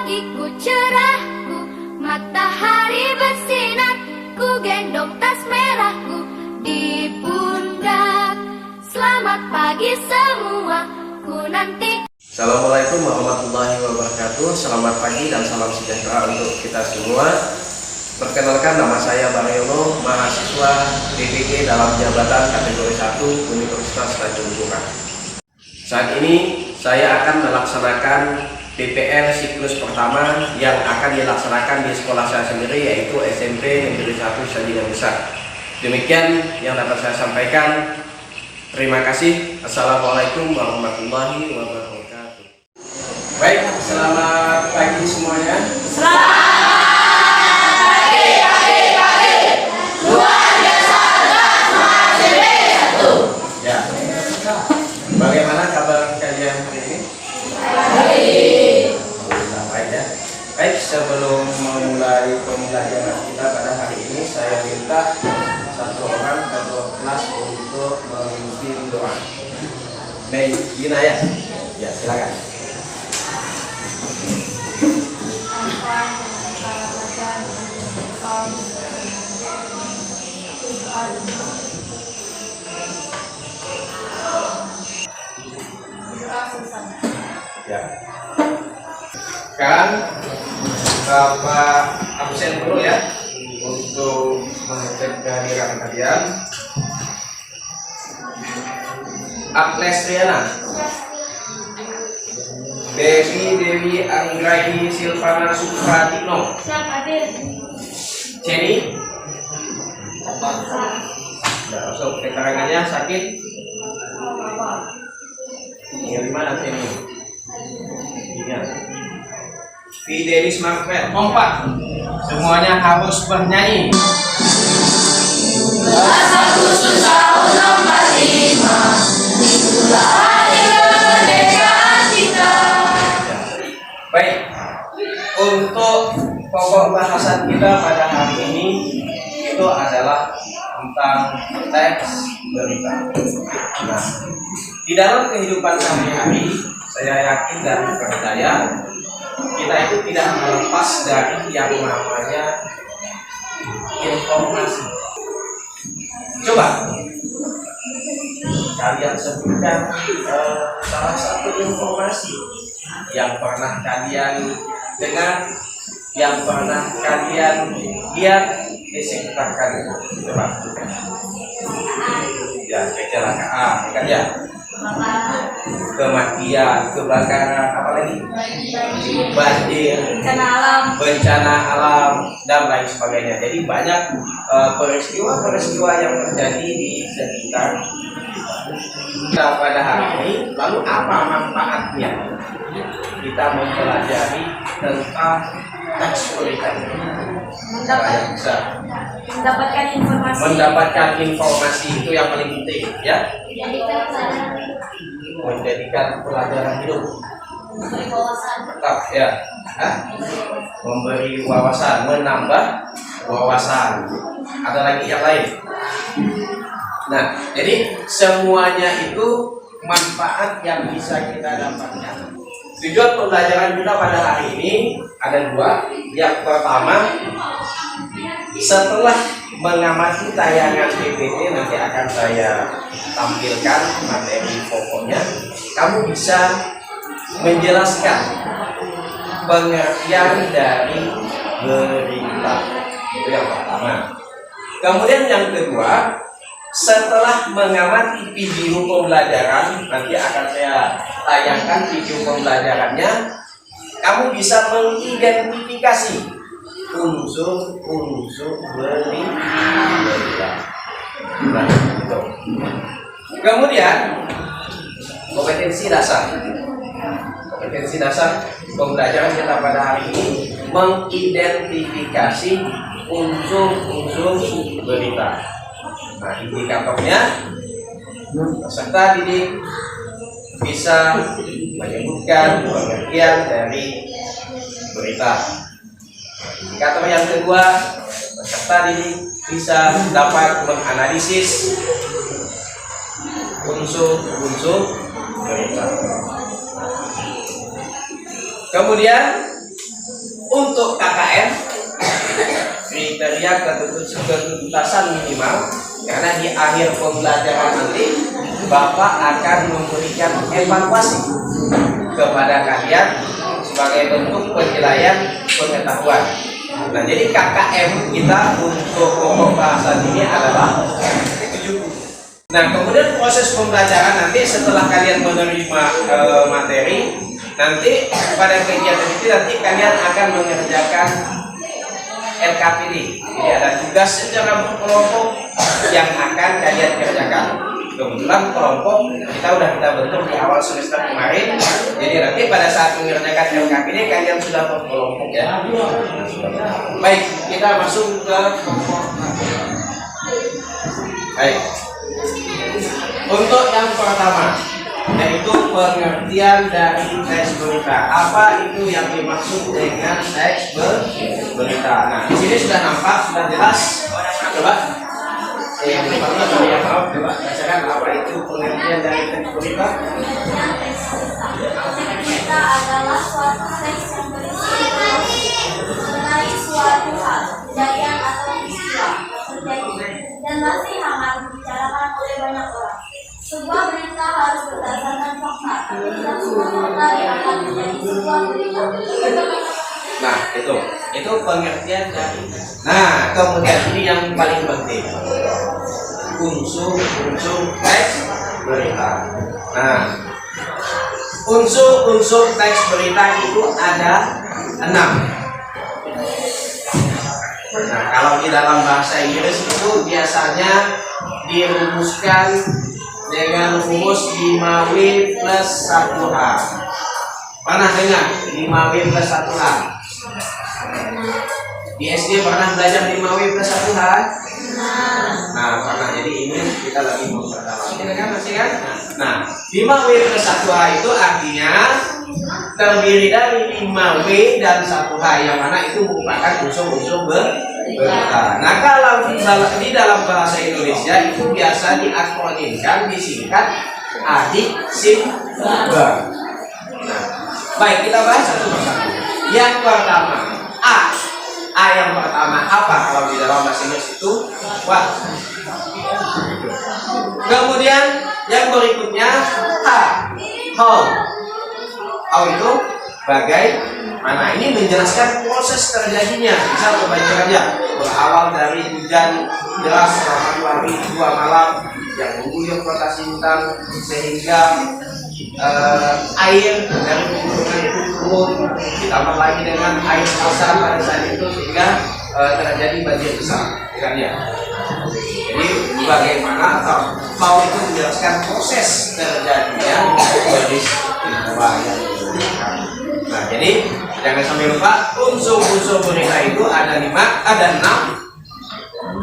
pagiku cerahku, matahari bersinar, ku gendong tas merahku di pundak. Selamat pagi semua, ku nanti. Assalamualaikum warahmatullahi wabarakatuh. Selamat pagi dan salam sejahtera untuk kita semua. Perkenalkan, nama saya Baryono, mahasiswa DPG dalam jabatan kategori 1 Universitas Tanjung Pura. Saat ini saya akan melaksanakan PPL siklus pertama yang akan dilaksanakan di sekolah saya sendiri, yaitu SMP Negeri 1 Sajian Besar. Demikian yang dapat saya sampaikan. Terima kasih. Assalamualaikum warahmatullahi wabarakatuh. Baik, selamat pagi semuanya. Bagaimana kabar kalian hari ini? Baik ya. Baik, sebelum memulai pembelajaran kita pada hari ini, saya minta satu orang ketua kelas untuk memimpin doa. Baik, Gina ya. Ya, silakan. Ya. Sekarang Bapak absen dulu ya untuk mengecek kehadiran kalian. Agnes Riana, Dewi Anggraini Silvana Supratino, Jenny. Ya, masuk keterangannya sakit. Ini mana Jenny? Iya. Fidelis Marvel, kompak. Semuanya harus bernyanyi. 1 Agustus tahun 45, itulah hari kemerdekaan kita. Baik, untuk pokok bahasan kita pada hari ini itu adalah tentang teks berita. Nah, di dalam kehidupan sehari-hari, saya yakin dan percaya kita itu tidak melepas dari yang namanya informasi. Coba kalian sebutkan salah satu informasi yang pernah kalian dengar, yang pernah kalian lihat di sekitar kalian. Coba. Ya, kecelakaan, kan ya? Kematian, kebakaran, apalagi banjir, bencana alam dan lain sebagainya. Jadi banyak peristiwa-peristiwa yang terjadi di sekitar kita pada hari ini. Lalu apa manfaatnya kita mempelajari tentang teks berita? Mendapatkan informasi itu yang paling penting, ya. Menjadikan pelajaran hidup. Tetap ya. Memberi wawasan, menambah wawasan. Ada lagi yang lain. Nah, jadi semuanya itu manfaat yang bisa kita dapatkan. Tujuan pembelajaran kita pada hari ini ada dua. Yang pertama, setelah mengamati tayangan PPT, nanti akan saya tampilkan materi pokoknya. Kamu bisa menjelaskan pengertian dari berita. Itu yang pertama. Kemudian yang kedua, setelah mengamati video pembelajaran, nanti akan saya tayangkan video pembelajarannya. Kamu bisa mengidentifikasi unsur-unsur berita. Nah, itu. Kemudian kompetensi dasar. Kompetensi dasar pembelajaran kita pada hari ini mengidentifikasi unsur-unsur berita. Nah, indikatornya peserta didik bisa menyebutkan pengertian dari berita. Indikator yang kedua, peserta didik bisa dapat menganalisis unsur-unsur berita. Kemudian Untuk KKM kriteria ketuntasan minimal, karena di akhir pembelajaran nanti Bapak akan memberikan evaluasi kepada kalian sebagai bentuk penilaian pengetahuan. Nah, jadi KKM kita untuk pokok bahasan ini adalah 7. Nah, kemudian proses pembelajaran nanti setelah kalian menerima materi, nanti pada kegiatan itu nanti kalian akan mengerjakan LKPD. Jadi ada tugas secara berkelompok yang akan kalian kerjakan. Kebetulan kelompok kita bentuk di awal semester kemarin. Jadi nanti pada saat mengerjakan LKPD kalian sudah berkelompok ya. Baik, kita masuk ke baik. Untuk yang pertama, yaitu pengertian dari teks berita. Apa itu yang dimaksud dengan teks berita? Nah, di sini sudah nampak, sudah jelas. Coba yang pertama kalian coba bacakan apa itu pengertian dari teks berita. Berita adalah suatu teks yang berisi mengenai suatu hal, kejadian atau peristiwa terjadi dan masih hangat dibicarakan oleh banyak orang. Sebuah berita harus berdasarkan fakta, tapi tidak semua mengetahui akan menjadi sebuah berita. Nah, itu pengertian dari. Nah, kemudian ini yang paling penting, unsur teks berita. Nah, unsur teks berita itu ada 6. Nah, kalau di dalam bahasa Inggris itu biasanya dirumuskan dengan rumus 5W plus 1H. Pernah dengar 5W plus 1H? Di SD pernah belajar 5W plus 1H? Nah, pernah. Jadi ini kita lagi memperdalam. Ini kan masih kan? Nah, 5W plus 1H itu artinya terdiri dari 5W dan 1H, yang mana itu merupakan unsur-unsur berita. Nah, kalau di dalam bahasa Indonesia itu biasa diakronimkan, disingkat adik sim bar. Nah, baik, kita bahas satu persatu. Yang pertama, A yang pertama apa kalau di dalam bahasa Inggris itu? What? Kemudian yang berikutnya how. How itu bagaimana. Ini menjelaskan proses terjadinya. Misal kebanyakan aja berawal dari hujan deras selama 2 hari 2 malam yang mengguyur kota Sintang sehingga air dari pegunungan itu turun, ditambah lagi dengan air pasang pada saat itu sehingga terjadi banjir besar. Ya. Jadi bagaimana atau mau itu menjelaskan proses terjadinya peristiwa yang dilakukan. Nah, jadi jangan sampai lupa unsur-unsur berita itu ada 6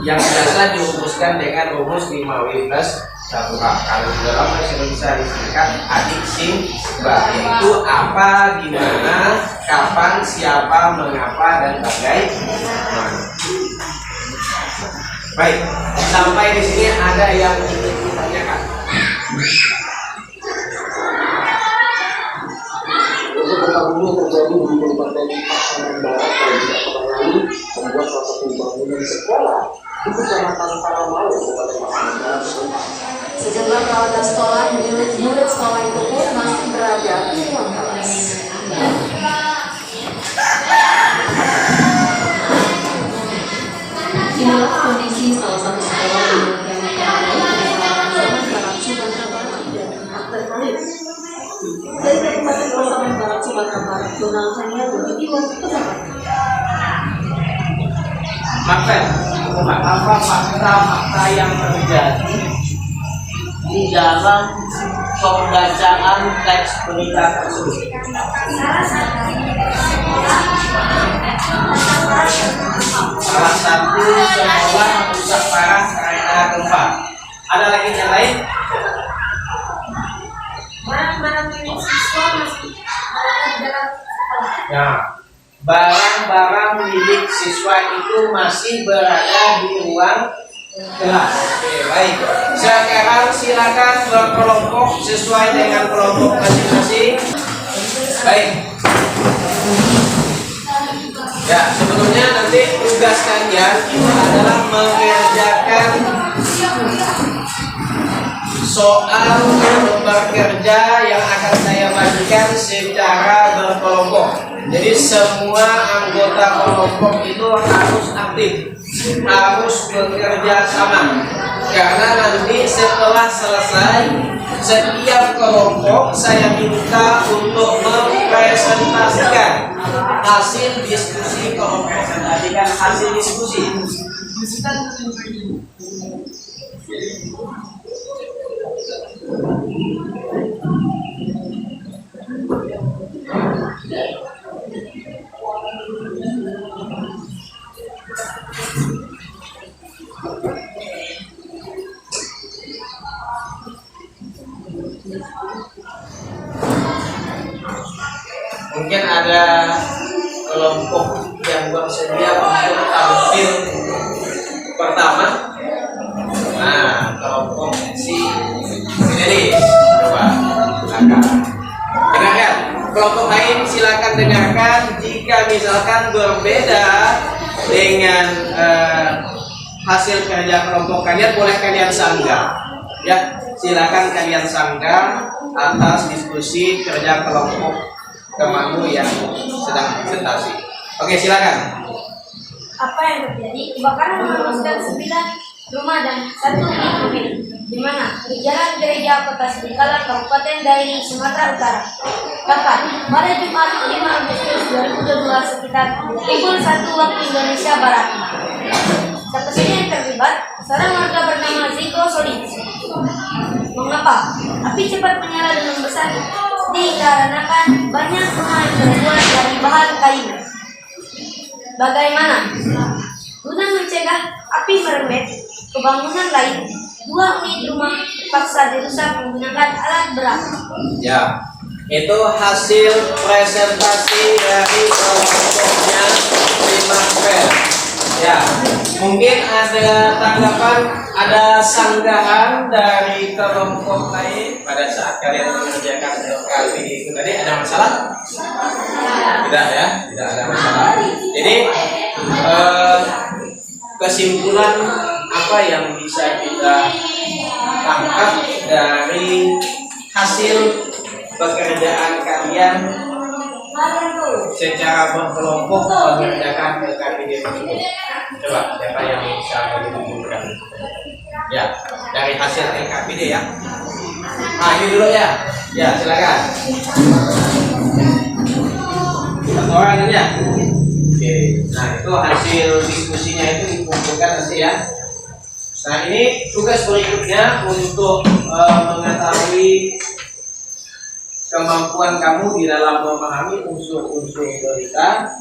yang biasa dirumuskan dengan rumus 5W plus 1H. Kalau di dalam bahasa Indonesia disingkat adik sim bar, yaitu apa, di mana, kapan, siapa, mengapa, dan bagaimana. Baik, sampai di sini ada yang ingin ditanyakan? Untuk pertama terjadi di Kabupaten Pasaman Barat pada Jakarta lalu membuat salah satu bangunan sekolah di Kecamatan Paramalu, Kabupaten Pasaman Barat. Sejumlah peralatan sekolah milik murid sekolah itu pun masih berada di ruang kelas. Inilah kondisi salah satu sekolah di dari Kabupaten Pasaman Barat, Sumatera Barat, Donald hanya begitu pesawat. Apa fakta yang terjadi di dalam pembacaan teks berita tersebut? Salah satu sekolah rusak parah karena gempa. Ada lagi yang lain? Barang-barang milik siswa masih berada di dalam sekolah. Nah, barang-barang milik siswa itu masih berada di ruang kelas. Oke, baik. Sekarang silakan berkelompok sesuai dengan kelompok masing-masing. Baik. Ya, sebelumnya nanti tugas kalian itu adalah mengerjakan soal lembar kerja yang akan saya bagikan secara berkelompok. Jadi semua anggota kelompok itu harus aktif, harus bekerja sama. Karena nanti setelah selesai, setiap kelompok saya minta untuk mempresentasikan hasil diskusi. Kalau presentasikan hasil diskusi, mungkin ada kelompok yang bersedia untuk tampil pertama. Nah, kelompok si Denis, coba silakan dengarkan. Kelompok lain silakan dengarkan. Jika misalkan berbeda dengan hasil kerja kelompok kalian, boleh kalian sanggah. Ya, silakan kalian sanggah atas diskusi kerja kelompok temanmu yang sedang presentasi. Oke, silakan. Apa yang terjadi? Kebakaran menghanguskan 9 rumah dan 1 unit mobil. Di mana? Di Jalan Gereja Kota Sedikala, Kabupaten Dairi, Sumatera Utara. Kapan? Pada Jumat 5 Agustus 2022 sekitar pukul 1 waktu Indonesia Barat. Saksi yang terlibat seorang warga bernama Ziko Solid. Mengapa? Api cepat menyala dengan besar dikarenakan banyak rumah yang terbuat dari bahan kayu. Bagaimana? Guna mencegah api merembet ke bangunan lain, 2 unit rumah terpaksa dirusak menggunakan alat berat. Ya, itu hasil presentasi dari kelompoknya Primaver. Ya, mungkin ada tanggapan, ada sanggahan dari kelompok lain pada saat kalian mengerjakan LKPD itu tadi. Ada masalah? Tidak ya, tidak ada masalah. Jadi kesimpulan apa yang bisa kita tangkap dari hasil pekerjaan kalian secara berkelompok mengerjakan LKPD tersebut? Coba siapa yang bisa menunjukkan? Ya, dari hasil LKPD ya. Ini dulu ya. Ya, silakan. Satu orang aja. Oke. Nah, itu hasil diskusinya itu dikumpulkan nanti ya. Nah, ini tugas berikutnya untuk mengetahui kemampuan kamu di dalam memahami unsur-unsur berita.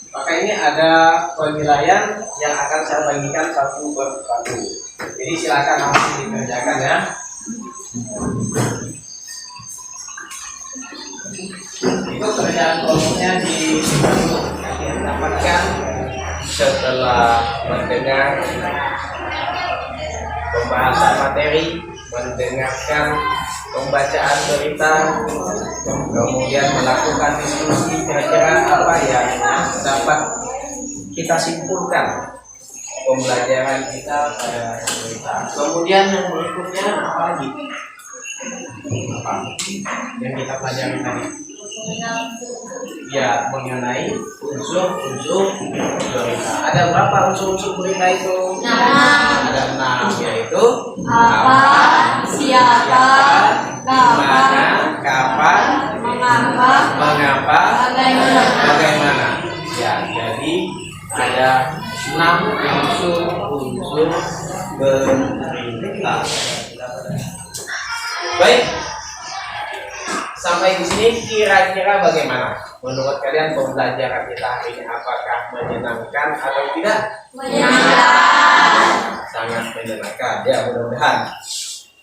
Maka ini ada penilaian yang akan saya bagikan satu persatu. Jadi silakan langsung dikerjakan ya. Itu kerjaan kelompoknya kalian dapatkan setelah mendengar pembahasan materi, mendengarkan pembacaan berita, kemudian melakukan diskusi kira-kira apa yang dapat kita simpulkan pembelajaran kita pada berita. Kemudian yang berikutnya apa lagi? Apa yang kita pelajari tadi? Ya, mengenai unsur-unsur berita. Ada berapa unsur-unsur berita itu? Ada 6, yaitu Apa, siapa, mana, kapan, mengapa, bagaimana. Ya, jadi ada 6 unsur berita. Baik. Sampai di sini kira-kira bagaimana? Menurut kalian pembelajaran kita hari ini apakah menyenangkan atau tidak? menyenangkan, Sangat menyenangkan. Ya, mudah-mudahan.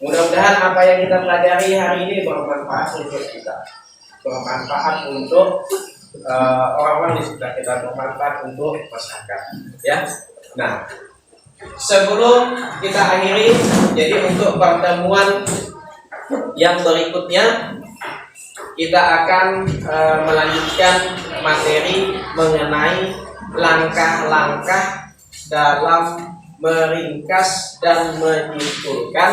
Mudah-mudahan apa yang kita pelajari hari ini bermanfaat untuk kita. Bermanfaat untuk orang-orang di sekitar kita, bermanfaat untuk masyarakat. Ya. Nah, sebelum kita akhiri, jadi untuk pertemuan yang berikutnya kita akan melanjutkan materi mengenai langkah-langkah dalam meringkas dan menyimpulkan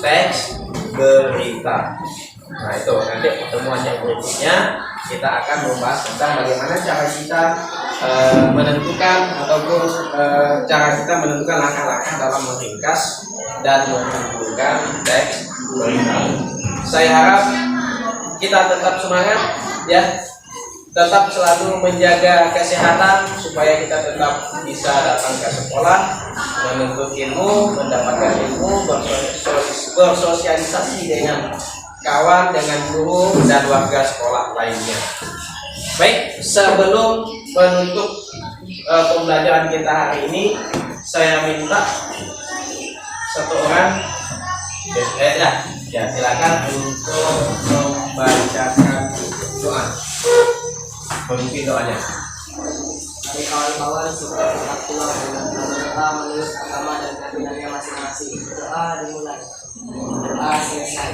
teks berita. Nah itu nanti pertemuan yang berikutnya kita akan membahas tentang bagaimana cara kita menentukan ataupun cara kita menentukan langkah-langkah dalam meringkas dan menyimpulkan teks berita. Saya harap kita tetap semangat ya, tetap selalu menjaga kesehatan supaya kita tetap bisa datang ke sekolah, menuntut ilmu, mendapatkan ilmu, bersosialisasi dengan kawan, dengan guru dan warga sekolah lainnya. Baik, sebelum menutup pembelajaran kita hari ini, saya minta satu orang ya silakan untuk membacakan doa. Memimpin doanya. Dari kawan-kawan supaya tetap pulang dengan berdoa menurut agama dan keyakinannya masing-masing. Doa dimulai. Doa selesai.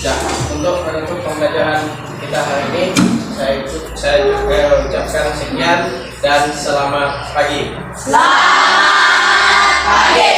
Ya, untuk menutup pembelajaran kita hari ini, saya juga ucapkan sekian dan selamat pagi. Selamat pagi.